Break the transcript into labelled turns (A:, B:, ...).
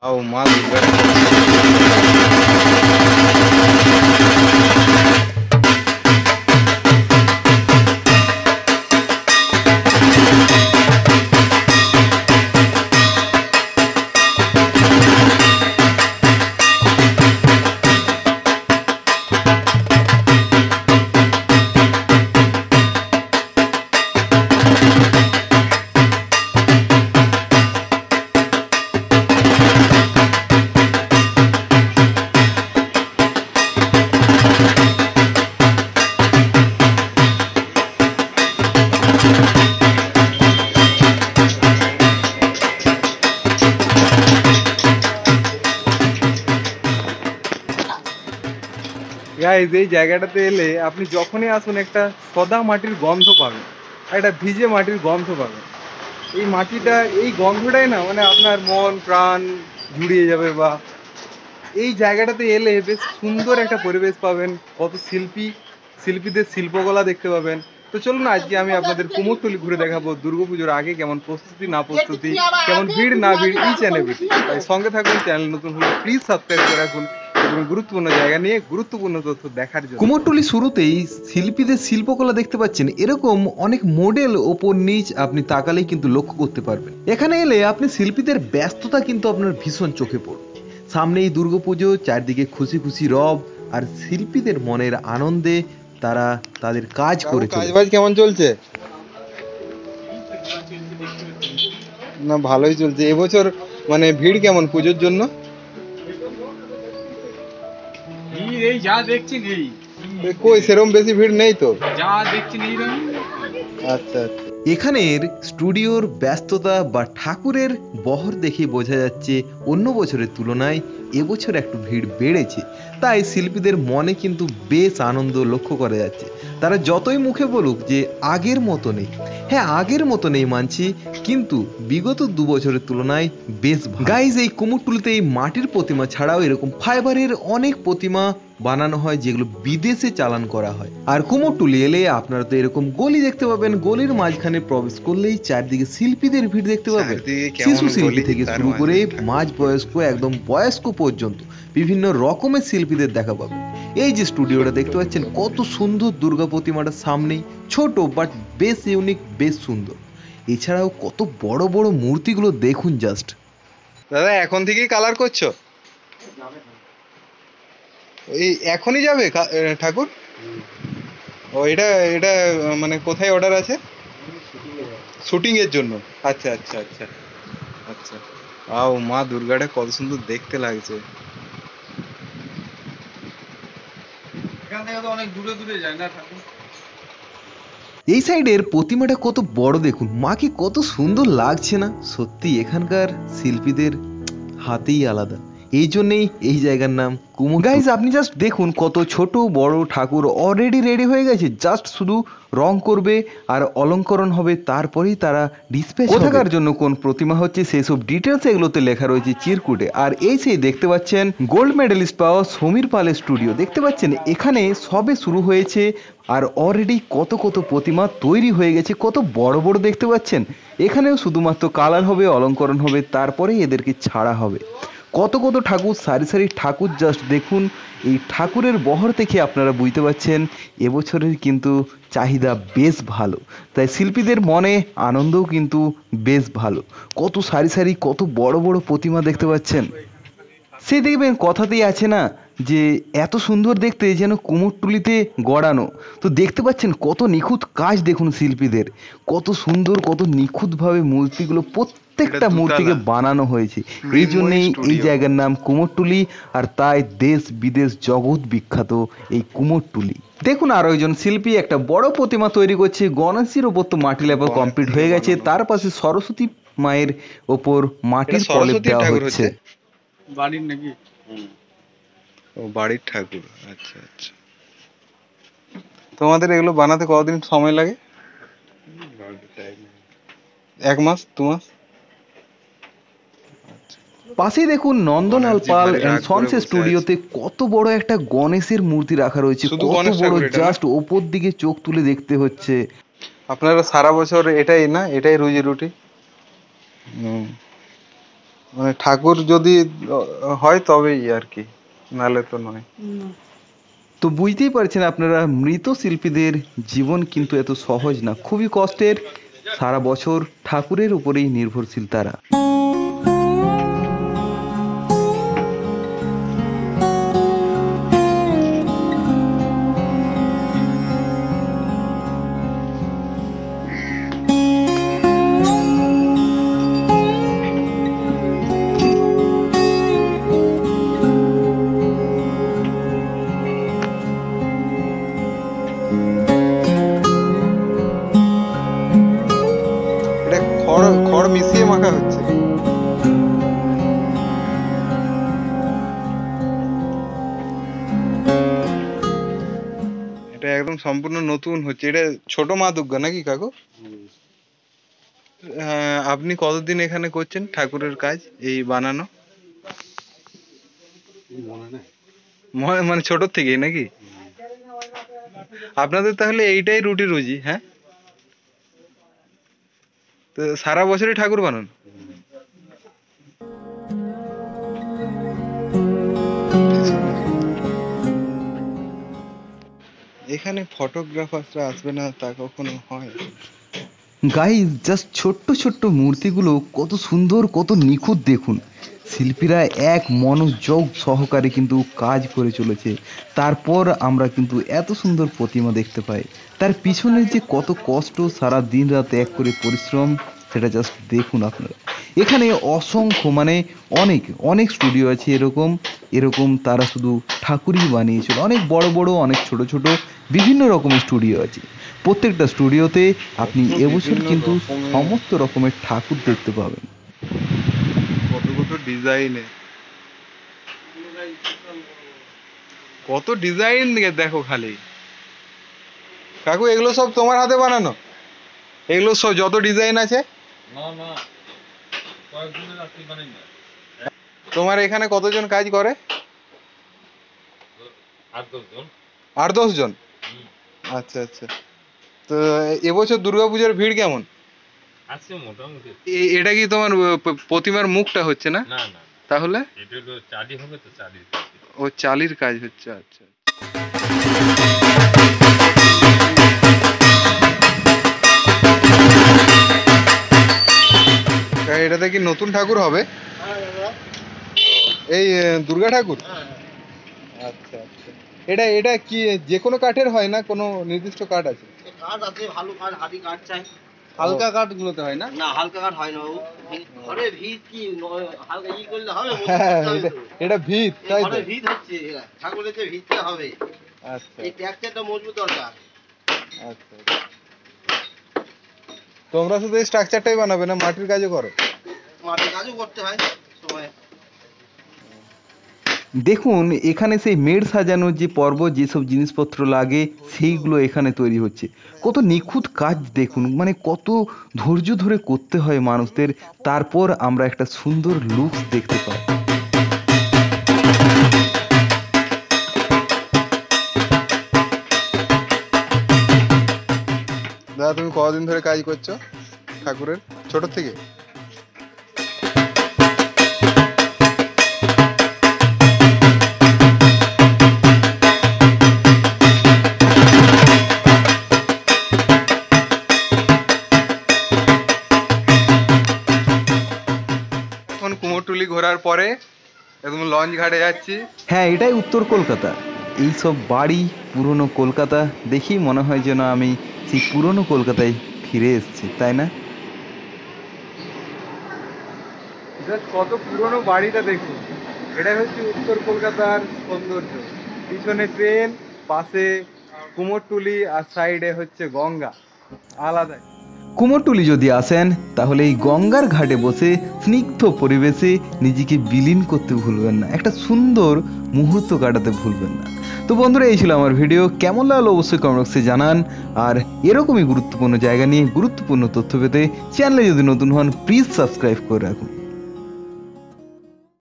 A: आओ माँ दुर्गा। গাইস এই জায়গাটাতে এলে আপনি যখনই আসুন একটা সাদা মাটির গন্ধ পাবেন, একটা ভিজে মাটির গন্ধ পাবেন। এই মাটিটা, এই গন্ধটাই না মানে আপনার মন প্রাণ জুড়িয়ে যাবে। বা এই জায়গাটাতে এলে বেশ সুন্দর একটা পরিবেশ পাবেন, কত শিল্পীদের শিল্পকলা দেখতে পাবেন। তো চলুন আজকে আমি আপনাদের কুমোরটুলি ঘুরে দেখাবো দুর্গাপুজোর আগে কেমন প্রস্তুতি না প্রস্তুতি, কেমন ভিড় না ভিড়, ইচ অ্যান্ড এভরিথিং। তাই সঙ্গে থাকুন, চ্যানেল নতুন হলে প্লিজ সাবস্ক্রাইব করে রাখুন এবং গুরুত্বপূর্ণ জায়গা নিয়ে গুরুত্বপূর্ণ তথ্য দেখার জন্য।
B: কুমোরটুলি শুরুতেই শিল্পীদের শিল্পকলা দেখতে পাচ্ছেন। এরকম অনেক মডেল ওপর নিচ আপনি তাকালেই কিন্তু লক্ষ্য করতে পারবেন। এখানে এলে আপনি শিল্পীদের ব্যস্ততা কিন্তু আপনার ভীষণ চোখে পড়বে। সামনেই দুর্গাপুজো, চারদিকে খুশি খুশি রব, আর শিল্পীদের মনের আনন্দে তারা তাদের কাজ করে চলেছে।
A: কাজবাজ কেমন চলছে? না ভালোই চলছে। এবছর মানে ভিড় কেমন পুজোর জন্য?
C: এই যা দেখছি নেই,
A: কই সেরকম বেশি ভিড় নেই তো,
C: যা দেখছি নেই।
A: আচ্ছা আচ্ছা।
B: এখানের স্টুডিওর ব্যস্ততা বা ঠাকুরের বহর দেখে বোঝা যাচ্ছে অন্য বছরের তুলনায় এবছর একটু ভিড় বেড়েছে। তাই শিল্পীদের মনে কিন্তু বেশ আনন্দ লক্ষ্য করা যাচ্ছে। তারা যতই মুখে বলুক যে আগের মতো নেই, হ্যাঁ আগের মতো নেই মানছি, কিন্তু বিগত 2 বছরের তুলনায় বেশ ভালো। গাইজ এই কুমোরটুলিতে এই মাটির প্রতিমা ছাড়াও এরকম ফাইবারের অনেক প্রতিমা বানানো হয় যেগুলো বিদেশে চালান করা হয়। আর কুমোরটুলি এলে আপনারা তো এরকম গলি দেখতে পাবেন, গলির মাঝখানে প্রবেশ করলেই চারদিকে শিল্পীদের ভিড় দেখতে পাবেন। শিশু শিল্পী থেকে শুরু করে মাঝ বয়স্ক একদম বয়স্ক পর্যন্ত বিভিন্ন রকমের শিল্পীদের দেখা পাবেন। এই যে স্টুডিওটা দেখতে পাচ্ছেন, কত সুন্দর দুর্গা প্রতিমাটা সামনেই, ছোট বাট বেশ ইউনিক, বেশ সুন্দর। এছাড়াও কত বড় বড় মূর্তিগুলো দেখুন জাস্ট।
A: দাদা এখন থেকেই কালার করছো? এই এখনই যাবে ঠাকুর? ও এটা এটা মানে কোথায় অর্ডার আছে? শুটিং এর জন্য। আচ্ছা আচ্ছা আচ্ছা আচ্ছা। আও মা দুর্গাটা কত সুন্দর দেখতে লাগছে।
C: এখান থেকে তো অনেক দূরে দূরে যায় না ঠাকুর।
B: এই সাইডের প্রতিমাটা কত বড় দেখুন, মাকে কত সুন্দর লাগছে না? সত্যি এখানকার শিল্পীদের হাতেই আলাদা, এই জন্যেই এই জায়গার নাম কুমোরটুলি। গাইজ আপনি জাস্ট দেখুন কত ছোট বড় ঠাকুর অলরেডি রেডি হয়ে গেছে, জাস্ট শুধু রং করবে আর অলঙ্করণ হবে, তারপরেই তারা ডিসপ্যাচ হবে। কোথাকার জন্য কোন প্রতিমা হচ্ছে সেসব ডিটেলস এগুলোতে লেখা রয়েছে চিরকুটে। আর এই সেই দেখতে পাচ্ছেন গোল্ড মেডেলিস্ট পাওয়া সমীর পালের স্টুডিও দেখতে পাচ্ছেন, এখানে সবে শুরু হয়েছে আর অলরেডি কত কত প্রতিমা তৈরি হয়ে গেছে, কত বড় বড় দেখতে পাচ্ছেন। এখানেও শুধুমাত্র কালার হবে, অলঙ্করণ হবে, তারপরে এদেরকে ছাড়া হবে। কত কত ঠাকুর, সারি সারি ঠাকুর, জাস্ট দেখুন। এই ঠাকুরের বহর থেকে আপনারা বুঝতে পারছেন এবছরের কিন্তু চাহিদা বেশ ভালো, তাই শিল্পীদের মনে আনন্দও কিন্তু বেশ ভালো। কত সারি সারি কত বড় বড় প্রতিমা দেখতে পাচ্ছেন। সে দেখবেন কথাতেই আছে না যে এত সুন্দর দেখতে যেন কুমোরটুলিতে গড়ানো। তো দেখতে পাচ্ছেন কত নিখুঁত কাজ, দেখুন শিল্পীদের কত সুন্দর, কত নিখুঁতভাবে মূর্তিগুলো, প্রত্যেকটা মূর্তিকে বানানো হয়েছে। এই জন্যেই এই জায়গার নাম কুমোরটুলি, আর তাই দেশ বিদেশ জগৎ বিখ্যাত এই কুমোরটুলি। দেখুন আরো একজন শিল্পী একটা বড় প্রতিমা তৈরি করছে। গণেশের ওপর তো মাটি লেপা কমপ্লিট হয়ে গেছে, তার পাশে সরস্বতী মায়ের ওপর মাটির প্রলেপ দেওয়া হচ্ছে।
C: বাড়ির নাকি?
A: ও বাড়ির ঠাকুর, আচ্ছা আচ্ছা। তোমাদের এগুলো বানাতে কতদিন সময় লাগে? 1 মাস 2 মাস?
B: পাশেই দেখুন নন্দলাল পাল এন্ড সন্স স্টুডিওতে কত বড় একটা গণেশের মূর্তি রাখা রয়েছে, কত বড়, জাস্ট ওপর দিকে চোখ তুলে দেখতে হচ্ছে।
A: আপনারা সারা বছর এটাই না, এটাই রুজি রুটি? মানে ঠাকুর যদি হয় তবেই আর কি, নালে তো নয়।
B: তো বুঝতেই পারছেন আপনারা, মৃত শিল্পীদের জীবন কিন্তু এত সহজ না, খুবই কষ্টের। সারা বছর ঠাকুরের উপরেই নির্ভরশীল তারা।
A: এটা খড় খড় মিশিয়ে মাখা হচ্ছে। এটা একদম সম্পূর্ণ নতুন হচ্ছে। এটা ছোট মা দুর্গা নাকি কাকু? আপনি কতদিন এখানে করছেন ঠাকুরের কাজ এই বানানো? মানে ছোট থেকেই নাকি? আপনাদের তাহলে এইটাই রুটি রুজি, হ্যাঁ? তো সারা বছরই ঠাকুর বানান? এখানে ফটোগ্রাফাররা আসবে না তা কখনো হয়?
B: গাইজ, জাস্ট ছোট্ট ছোট্ট মূর্তিগুলো কত সুন্দর, কত নিখুঁত দেখুন। শিল্পীরা এক মনোযোগ সহকারে কিন্তু কাজ করে চলেছে, তারপর আমরা কিন্তু এত সুন্দর প্রতিমা দেখতে পাই। তার পিছনে যে কত কষ্ট, সারা দিন রাত এক করে পরিশ্রম, সেটা জাস্ট দেখুন আপনারা। এখানে অসংখ্য মানে অনেক অনেক স্টুডিও আছে এরকম এরকম, তারা শুধু ঠাকুরই বানিয়েছিল। অনেক বড় বড়, অনেক ছোট ছোট, বিভিন্ন রকমের স্টুডিও আছে। প্রত্যেকটা স্টুডিওতে আপনি এবছর
A: বিভিন্ন
B: কিন্তু
A: রকমের
B: সমস্ত রকমের ঠাকুর দেখতে পাবেন।
A: কত কত ডিজাইনে, কত ডিজাইন দেখো খালি। কাকু এগুলো সব তোমার হাতে বানানো? এগুলো সব যত ডিজাইন আছে? তোমার এখানে কতজন কাজ করে? 8-10 জন। আচ্ছা আচ্ছা। তো এবছর দুর্গাপূজার ভিড় কেমন?
D: আছে মোটামুটি।
A: এটা কি তোমার প্রতিমার মুখটা হচ্ছে না?
D: না না,
A: তাহলে
D: এটা হলো চালি হবে তো, চালি।
A: ও চালির কাজ হচ্ছে। আচ্ছা। এটাতে কি নতুন ঠাকুর হবে? এই দুর্গা ঠাকুর? আচ্ছা আচ্ছা। এটা এটা কি যে কোনো কাঠের হয় না কোনো নির্দিষ্ট কাঠ আছে?
C: কাঠ আছে, ভালো কাঠ, হাতি কাঠ চাই।
A: হালকা কাঠ গুলোতে হয় না?
C: না, হালকা কাঠ হয় না বাবু। ঘরে ভিত কি হালকা করলে হবে?
A: হ্যাঁ, এটা ভিত, তাই তো?
C: ঘরে ভিত হচ্ছে, ঠাকুরের যে ভিতটা হবে,
A: আচ্ছা
C: এই ট্যাক্সটা মজবুত দরকার।
A: আচ্ছা। তোমরা শুধু এই স্ট্রাকচারটাই বানাবে না মাটির কাজও করো?
C: মাটির কাজও করতে হয় সময়।
B: দেখুন, এখানে সেই মেড় সাজানোর যে পর্ব, যেসব জিনিসপত্র লাগে সেইগুলো এখানে তৈরি হচ্ছে। কত নিখুঁত কাজ দেখুন, মানে কত ধৈর্য ধরে করতে হয় মানুষদের, তারপর আমরা একটা সুন্দর লুকস দেখতে পাই।
A: দাদা তুমি কতদিন ধরে কাজ করছো ঠাকুরের, ছোট থেকে? এখন কুমোরটুলি ঘোরার পরে একদম লঞ্চ ঘাটে যাচ্ছি।
B: হ্যাঁ, এটাই উত্তর কলকাতা। এইসব বাড়ি পুরনো কলকাতা দেখেই মনে হয় যেন আমি সেই পুরনো কলকাতায় ফিরে এসেছি, তাই না?
A: কত পুরনো বাড়িটা দেখুন। এটাই হচ্ছে উত্তর কলকাতার সৌন্দর্য। পিছনে ট্রেন, পাশে কুমোরটুলি, আর সাইডে হচ্ছে গঙ্গা। আলাদাই।
B: কুমোরটুলি যদি আসেন তাহলে এই গঙ্গার ঘাটে বসে স্নিগ্ধ পরিবেশে নিজেকে বিলীন করতে ভুলবেন না, একটা সুন্দর মুহূর্ত কাটাতে ভুলবেন না। তো বন্ধুরা, এই ছিল আমার ভিডিও। কেমন লাগলো অবশ্যই কমেন্ট বক্সে জানান। আর এরকমই গুরুত্বপূর্ণ জায়গা নিয়ে গুরুত্বপূর্ণ তথ্য পেতে চ্যানেলে যদি নতুন হন প্লিজ সাবস্ক্রাইব করে রাখুন।